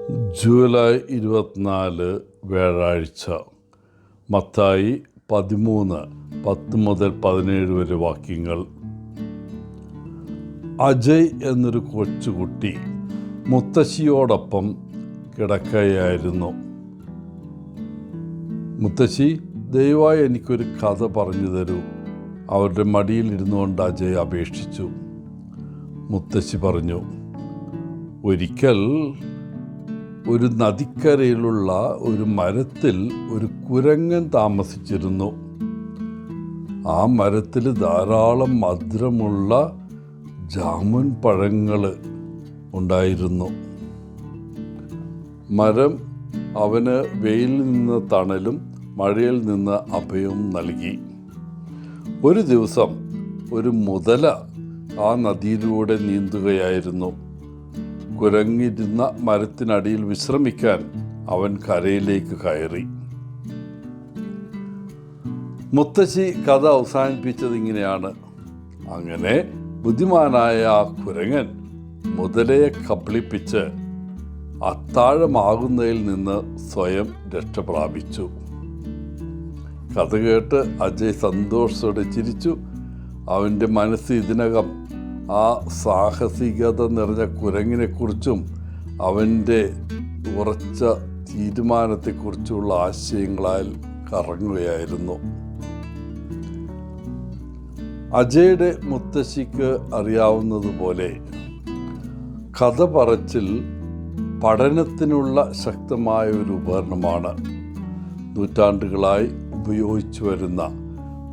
July 24 വ്യാഴാഴ്ച. മത്തായി 13:10-17 വരെ വാക്യങ്ങൾ. അജയ് എന്നൊരു കൊച്ചുകുട്ടി മുത്തശ്ശിയോടൊപ്പം കിടക്കുകയായിരുന്നു. മുത്തശ്ശി, ദയവായി എനിക്കൊരു കഥ പറഞ്ഞു തരൂ, അവരുടെ മടിയിൽ ഇരുന്നുകൊണ്ട് അജയ് അപേക്ഷിച്ചു. മുത്തശ്ശി പറഞ്ഞു, ഒരിക്കൽ ഒരു നദിക്കരയിലുള്ള ഒരു മരത്തിൽ ഒരു കുരങ്ങൻ താമസിച്ചിരുന്നു. ആ മരത്തിൽ ധാരാളം മധുരമുള്ള ജാമുൻ പഴങ്ങൾ ഉണ്ടായിരുന്നു. മരം അവന് വെയിലിൽ നിന്ന് തണലും മഴയിൽ നിന്ന് അഭയവും നൽകി. ഒരു ദിവസം ഒരു മുതല ആ നദിയിലൂടെ നീന്തുകയായിരുന്നു. കുരങ്ങിരുന്ന മരത്തിനടിയിൽ വിശ്രമിക്കാൻ അവൻ കരയിലേക്ക് കയറി. മുത്തശ്ശി കഥ അവസാനിപ്പിച്ചത് ഇങ്ങനെയാണ്. അങ്ങനെ ബുദ്ധിമാനായ ആ കുരങ്ങൻ മുതലയെ കബളിപ്പിച്ച് അത്താഴമാകുന്നതിൽ നിന്ന് സ്വയം രക്ഷപ്രാപിച്ചു. കഥ കേട്ട് അജയ് സന്തോഷത്തോടെ ചിരിച്ചു. അവൻ്റെ മനസ്സ് ഇതിനകം ആ സാഹസികത നിറഞ്ഞ കുരങ്ങിനെക്കുറിച്ചും അവൻ്റെ ഉറച്ച തീരുമാനത്തെക്കുറിച്ചുള്ള ആശയങ്ങളാൽ കറങ്ങുകയായിരുന്നു. അജയുടെ മുത്തശ്ശിക്ക് അറിയാവുന്നതുപോലെ കഥ പറച്ചിൽ പഠനത്തിനുള്ള ശക്തമായ ഒരു ഉപകരണമാണ്. നൂറ്റാണ്ടുകളായി ഉപയോഗിച്ചു വരുന്ന,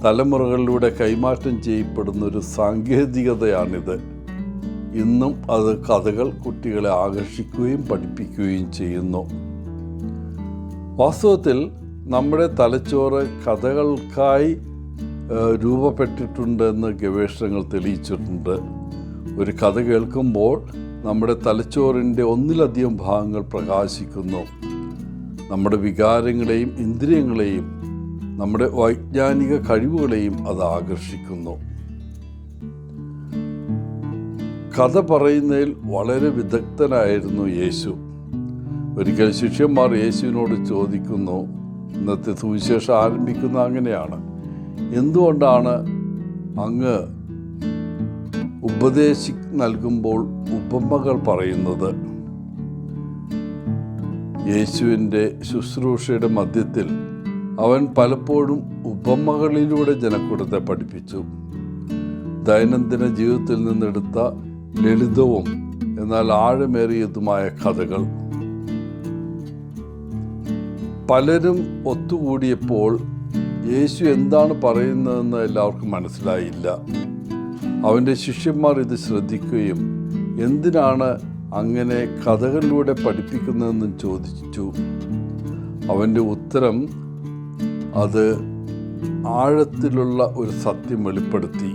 തലമുറകളിലൂടെ കൈമാറ്റം ചെയ്യപ്പെടുന്ന ഒരു സാങ്കേതികതയാണിത്. ഇന്നും അത് കഥകൾ കുട്ടികളെ ആകർഷിക്കുകയും പഠിപ്പിക്കുകയും ചെയ്യുന്നു. വാസ്തവത്തിൽ നമ്മുടെ തലച്ചോറ് കഥകൾക്കായി രൂപപ്പെട്ടിട്ടുണ്ടെന്ന് ഗവേഷണങ്ങൾ തെളിയിച്ചിട്ടുണ്ട്. ഒരു കഥ കേൾക്കുമ്പോൾ നമ്മുടെ തലച്ചോറിൻ്റെ ഒന്നിലധികം ഭാഗങ്ങൾ പ്രകാശിക്കുന്നു. നമ്മുടെ വികാരങ്ങളെയും ഇന്ദ്രിയങ്ങളെയും നമ്മുടെ വൈജ്ഞാനിക കഴിവുകളെയും അത് ആകർഷിക്കുന്നു. കഥ പറയുന്നതിൽ വളരെ വിദഗ്ധനായിരുന്നു യേശു. ഒരിക്കൽ ശിഷ്യന്മാർ യേശുവിനോട് ചോദിക്കുന്നു, ഇന്നത്തെ സുവിശേഷം ആരംഭിക്കുന്നത് അങ്ങനെയാണ്, എന്തുകൊണ്ടാണ് അങ്ങ് നൽകുമ്പോൾ ഉപമകൾ പറയുന്നത്? യേശുവിൻ്റെ ശുശ്രൂഷയുടെ മധ്യത്തിൽ അവൻ പലപ്പോഴും ഉപമകളിലൂടെ ജനക്കൂട്ടത്തെ പഠിപ്പിച്ചു. ദൈനംദിന ജീവിതത്തിൽ നിന്നെടുത്ത ലളിതവും എന്നാൽ ആഴമേറിയതുമായ കഥകൾ. പലരും ഒത്തുകൂടിയപ്പോൾ യേശു എന്താണ് പറയുന്നതെന്ന് എല്ലാവർക്കും മനസ്സിലായില്ല. അവൻ്റെ ശിഷ്യന്മാർ ഇത് ശ്രദ്ധിക്കുകയും എന്തിനാണ് അങ്ങനെ കഥകളിലൂടെ പഠിപ്പിക്കുന്നതെന്നും ചോദിച്ചു. അവൻ്റെ ഉത്തരം അത് ആഴത്തിലുള്ള ഒരു സത്യം വെളിപ്പെടുത്തി.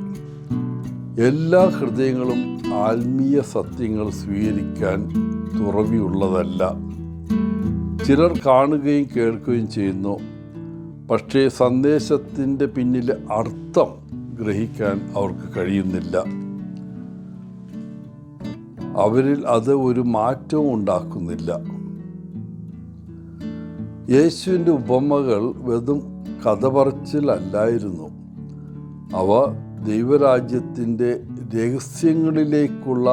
എല്ലാ ഹൃദയങ്ങളും ആത്മീയ സത്യങ്ങൾ സ്വീകരിക്കാൻ തുറവിയുള്ളതല്ല. ചിലർ കാണുകയും കേൾക്കുകയും ചെയ്യുന്നു, പക്ഷേ സന്ദേശത്തിൻ്റെ പിന്നിലെ അർത്ഥം ഗ്രഹിക്കാൻ അവർക്ക് കഴിയുന്നില്ല. അവരിൽ അത് ഒരു മാറ്റവും ഉണ്ടാക്കുന്നില്ല. യേശുവിൻ്റെ ഉപമകൾ വെറും കഥ പറച്ചിലല്ലായിരുന്നു. അവ ദൈവരാജ്യത്തിൻ്റെ രഹസ്യങ്ങളിലേക്കുള്ള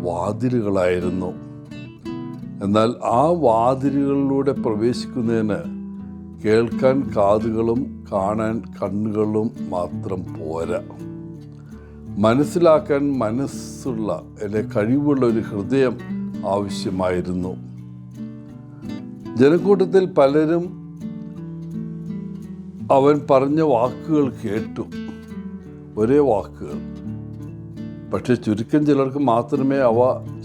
വാതിലുകളായിരുന്നു. എന്നാൽ ആ വാതിലുകളിലൂടെ പ്രവേശിക്കുന്നതിന് കേൾക്കാൻ കാതുകളും കാണാൻ കണ്ണുകളും മാത്രം പോരാ. മനസ്സിലാക്കാൻ മനസ്സുള്ള കഴിവുള്ള ഒരു ഹൃദയം ആവശ്യമായിരുന്നു. ജനക്കൂട്ടത്തിൽ പലരും അവൻ പറഞ്ഞ വാക്കുകൾ കേട്ടു, ഒരേ വാക്കുകൾ. പക്ഷെ ചുരുക്കം ചിലർക്ക് മാത്രമേ അവ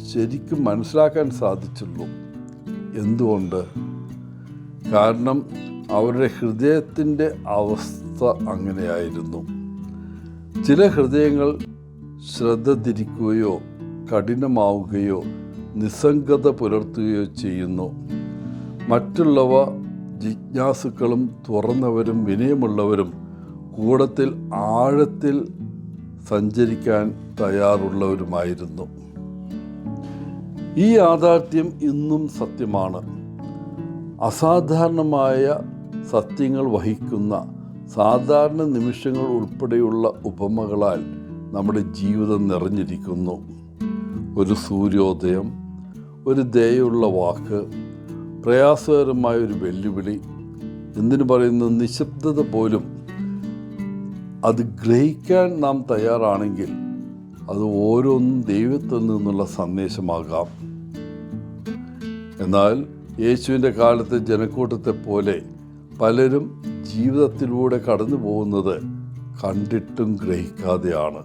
ശരിക്കും മനസ്സിലാക്കാൻ സാധിച്ചുള്ളൂ. എന്തുകൊണ്ട്? കാരണം അവരുടെ ഹൃദയത്തിൻ്റെ അവസ്ഥ അങ്ങനെയായിരുന്നു. ചില ഹൃദയങ്ങൾ ശ്രദ്ധ തിരിക്കുകയോ കഠിനമാവുകയോ നിസ്സംഗത പുലർത്തുകയോ ചെയ്യുന്നു. മറ്റുള്ളവ ജിജ്ഞാസുക്കളും തുറന്നവരും വിനയമുള്ളവരും കൂടത്തിൽ ആഴത്തിൽ സഞ്ചരിക്കാൻ തയ്യാറുള്ളവരുമായിരുന്നു. ഈ യാഥാർത്ഥ്യം ഇന്നും സത്യമാണ്. അസാധാരണമായ സത്യങ്ങൾ വഹിക്കുന്ന സാധാരണ നിമിഷങ്ങൾ ഉൾപ്പെടെയുള്ള ഉപമകളാൽ നമ്മുടെ ജീവിതം നിറഞ്ഞിരിക്കുന്നു. ഒരു സൂര്യോദയം, ഒരു ദയുള്ള വാക്ക്, പ്രയാസകരമായ ഒരു വെല്ലുവിളി, എന്തിനു പറയുന്ന നിശബ്ദത പോലും അത് ഗ്രഹിക്കാൻ നാം തയ്യാറാണെങ്കിൽ അത് ഓരോന്നും ദൈവത്തിൽ നിന്നുള്ള സന്ദേശമാകാം. എന്നാൽ യേശുവിൻ്റെ കാലത്തെ ജനക്കൂട്ടത്തെ പോലെ പലരും ജീവിതത്തിലൂടെ കടന്നു പോകുന്നത് കണ്ടിട്ടും ഗ്രഹിക്കാതെയാണ്,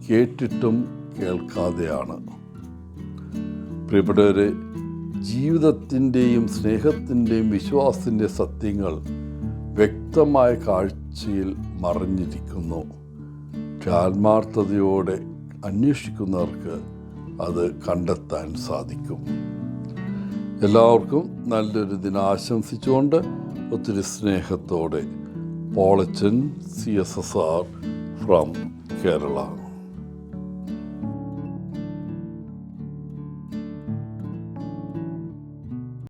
കേട്ടിട്ടും കേൾക്കാതെയാണ്. പ്രിയപ്പെട്ടവരെ, ജീവിതത്തിൻ്റെയും സ്നേഹത്തിൻ്റെയും വിശ്വാസത്തിൻ്റെ സത്യങ്ങൾ വ്യക്തമായ കാഴ്ചയിൽ മറഞ്ഞിരിക്കുന്നു. ആത്മാർത്ഥതയോടെ അന്വേഷിക്കുന്നവർക്ക് അത് കണ്ടെത്താൻ സാധിക്കും. എല്ലാവർക്കും നല്ലൊരു ദിനം ആശംസിച്ചുകൊണ്ട് ഒത്തിരി സ്നേഹത്തോടെ പോളച്ചൻ CSSR ഫ്രം കേരള.